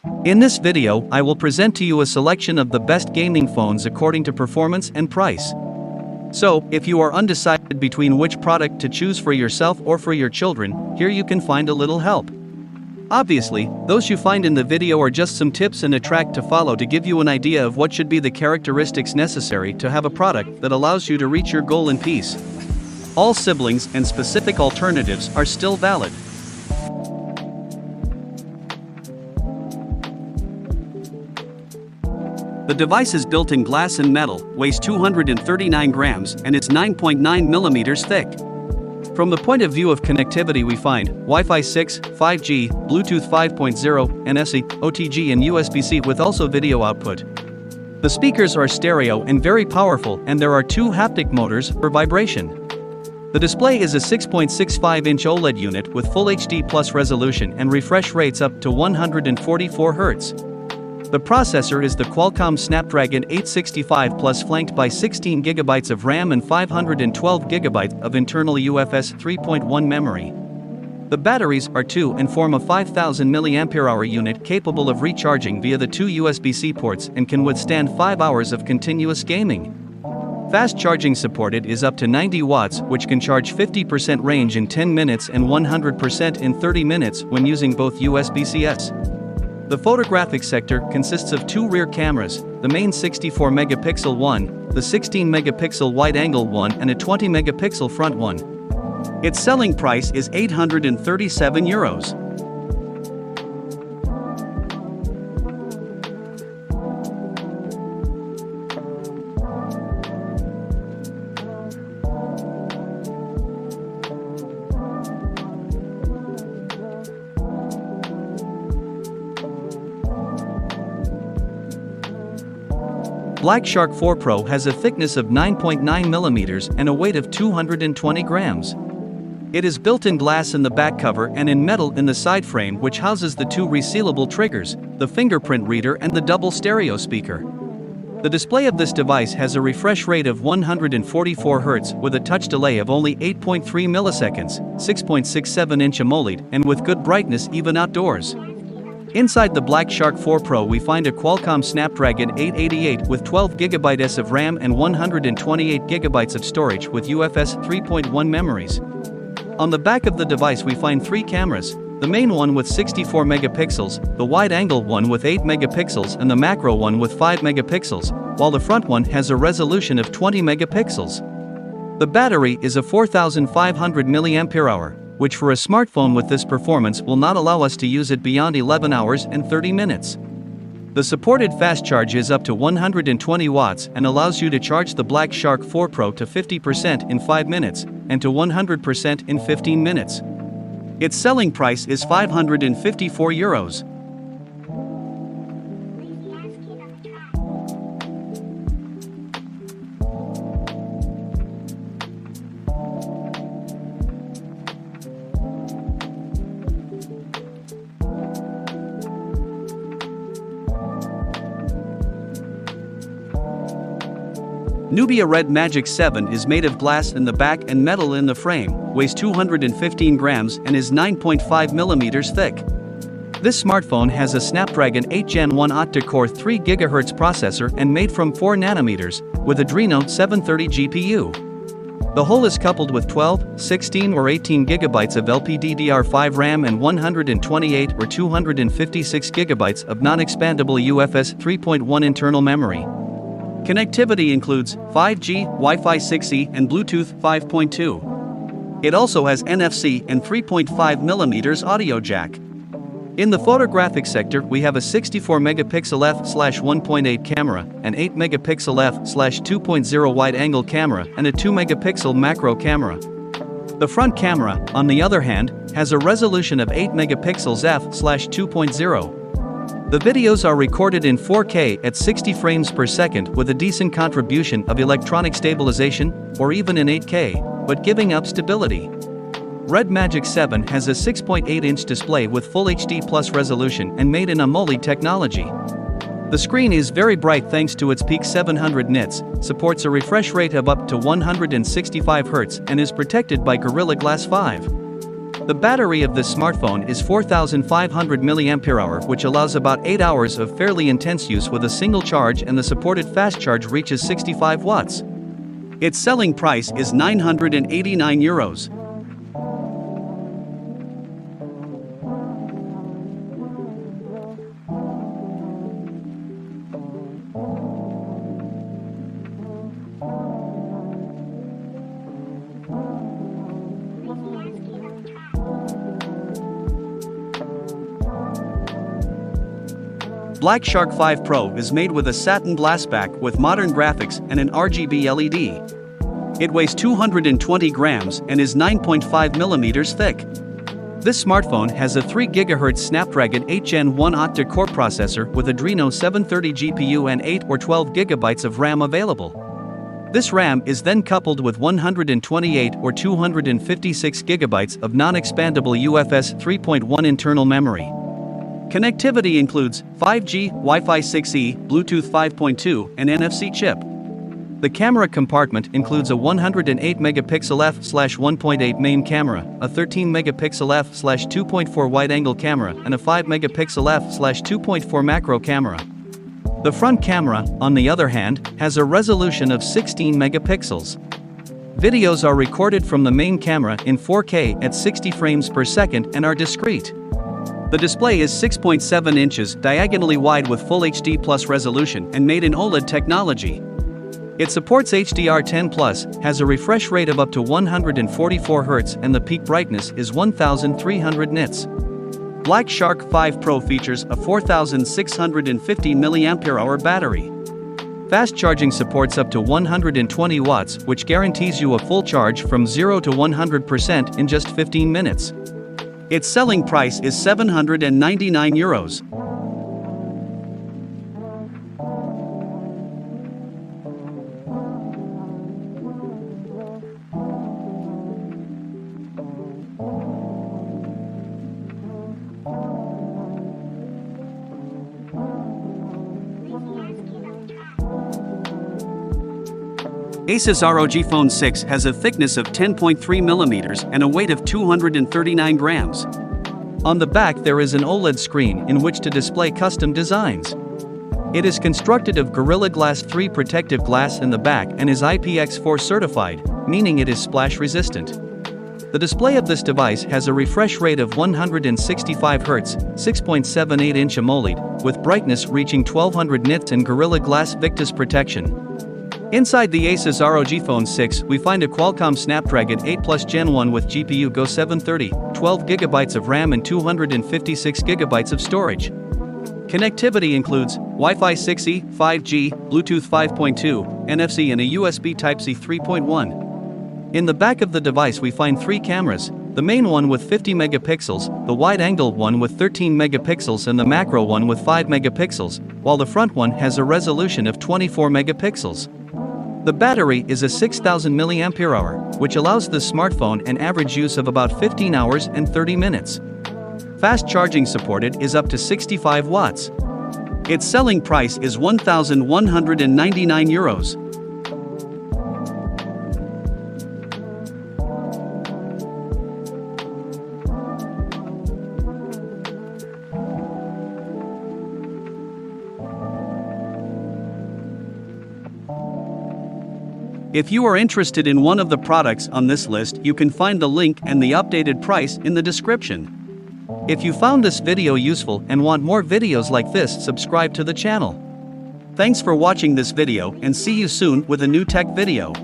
In this video, I will present to you a selection of the best gaming phones according to performance and price. So, if you are undecided between which product to choose for yourself or for your children, here you can find a little help. Obviously, those you find in the video are just some tips and a track to follow to give you an idea of what should be the characteristics necessary to have a product that allows you to reach your goal in peace. All siblings and specific alternatives are still valid. The device is built in glass and metal, weighs 239 grams, and is 9.9 millimeters thick. From the point of view of connectivity, we find Wi-Fi 6, 5G, Bluetooth 5.0, NFC, OTG and USB-C with also video output. The speakers are stereo and very powerful, and there are two haptic motors for vibration. The display is a 6.65-inch OLED unit with Full HD Plus resolution and refresh rates up to 144 Hz. The processor is the Qualcomm Snapdragon 865 Plus flanked by 16 GB of RAM and 512 GB of internal UFS 3.1 memory. The batteries are 2 and form a 5000 mAh unit capable of recharging via the two USB-C ports and can withstand 5 hours of continuous gaming. Fast charging supported is up to 90 watts, which can charge 50% range in 10 minutes and 100% in 30 minutes when using both USB-Cs. The photographic sector consists of two rear cameras, the main 64-megapixel one, the 16-megapixel wide-angle one and a 20-megapixel front one. Its selling price is €837. Black Shark 4 Pro has a thickness of 9.9 millimeters and a weight of 220 grams. It is built in glass in the back cover and in metal in the side frame, which houses the two resealable triggers, the fingerprint reader and the double stereo speaker. The display of this device has a refresh rate of 144 Hz with a touch delay of only 8.3 milliseconds, 6.67-inch AMOLED, and with good brightness even outdoors. Inside the Black Shark 4 Pro we find a Qualcomm Snapdragon 888 with 12 GB of RAM and 128 GB of storage with UFS 3.1 memories. On the back of the device we find three cameras, the main one with 64 megapixels, the wide-angle one with 8 megapixels and the macro one with 5 megapixels, while the front one has a resolution of 20 megapixels. The battery is a 4500 mAh, which for a smartphone with this performance will not allow us to use it beyond 11 hours and 30 minutes. The supported fast charge is up to 120 watts and allows you to charge the Black Shark 4 Pro to 50% in 5 minutes and to 100% in 15 minutes. Its selling price is €554. Nubia Red Magic 7 is made of glass in the back and metal in the frame, weighs 215 grams and is 9.5 millimeters thick. This smartphone has a Snapdragon 8 Gen 1 octa-core 3 GHz processor and made from 4 nanometers, with Adreno 730 GPU. The whole is coupled with 12, 16 or 18 GB of LPDDR5 RAM and 128 or 256 GB of non-expandable UFS 3.1 internal memory. Connectivity includes 5G, Wi-Fi 6E and Bluetooth 5.2. It also has NFC and 3.5mm audio jack. In the photographic sector we have a 64-megapixel f/1.8 camera, an 8-megapixel f/2.0 wide-angle camera and a 2-megapixel macro camera. The front camera, on the other hand, has a resolution of 8 megapixels f/2.0. The videos are recorded in 4K at 60 frames per second with a decent contribution of electronic stabilization, or even in 8K, but giving up stability. Red Magic 7 has a 6.8-inch display with Full HD Plus resolution and made in AMOLED technology. The screen is very bright thanks to its peak 700 nits, supports a refresh rate of up to 165 Hz and is protected by Gorilla Glass 5. The battery of this smartphone is 4500 mAh, which allows about 8 hours of fairly intense use with a single charge, and the supported fast charge reaches 65 watts. Its selling price is €989. Black Shark 5 Pro is made with a satin glass back with modern graphics and an RGB LED. It weighs 220 grams and is 9.5 millimeters thick. This smartphone has a 3 GHz Snapdragon 8 Gen 1 octa-core processor with Adreno 730 GPU and 8 or 12 GB of RAM available. This RAM is then coupled with 128 or 256 GB of non-expandable UFS 3.1 internal memory. Connectivity includes 5G, Wi-Fi 6E, Bluetooth 5.2, and NFC chip. The camera compartment includes a 108 megapixel f/1.8 main camera, a 13 megapixel f/2.4 wide-angle camera, and a 5 megapixel f/2.4 macro camera. The front camera, on the other hand, has a resolution of 16 megapixels. Videos are recorded from the main camera in 4K at 60 frames per second and are discrete. The display is 6.7 inches diagonally wide with Full HD Plus resolution and made in OLED technology. It supports HDR10+, has a refresh rate of up to 144 Hz, and the peak brightness is 1300 nits. Black Shark 5 Pro features a 4650 mAh battery. Fast charging supports up to 120 watts, which guarantees you a full charge from 0 to 100% in just 15 minutes. Its selling price is €799. Asus ROG Phone 6 has a thickness of 10.3 mm and a weight of 239 grams. On the back there is an OLED screen in which to display custom designs. It is constructed of Gorilla Glass 3 protective glass in the back and is IPX4 certified, meaning it is splash resistant. The display of this device has a refresh rate of 165 Hz, 6.78-inch AMOLED, with brightness reaching 1200 nits and Gorilla Glass Victus protection. Inside the Asus ROG Phone 6, we find a Qualcomm Snapdragon 8 Plus Gen 1 with GPU Go 730, 12 GB of RAM and 256 GB of storage. Connectivity includes Wi-Fi 6E, 5G, Bluetooth 5.2, NFC and a USB Type-C 3.1. In the back of the device we find 3 cameras, the main one with 50 megapixels, the wide-angle one with 13 megapixels and the macro one with 5 megapixels, while the front one has a resolution of 24 megapixels. The battery is a 6000 mAh, which allows the smartphone an average use of about 15 hours and 30 minutes. Fast charging supported is up to 65 watts. Its selling price is €1,199. If you are interested in one of the products on this list, you can find the link and the updated price in the description. If you found this video useful and want more videos like this, subscribe to the channel. Thanks for watching this video and see you soon with a new tech video.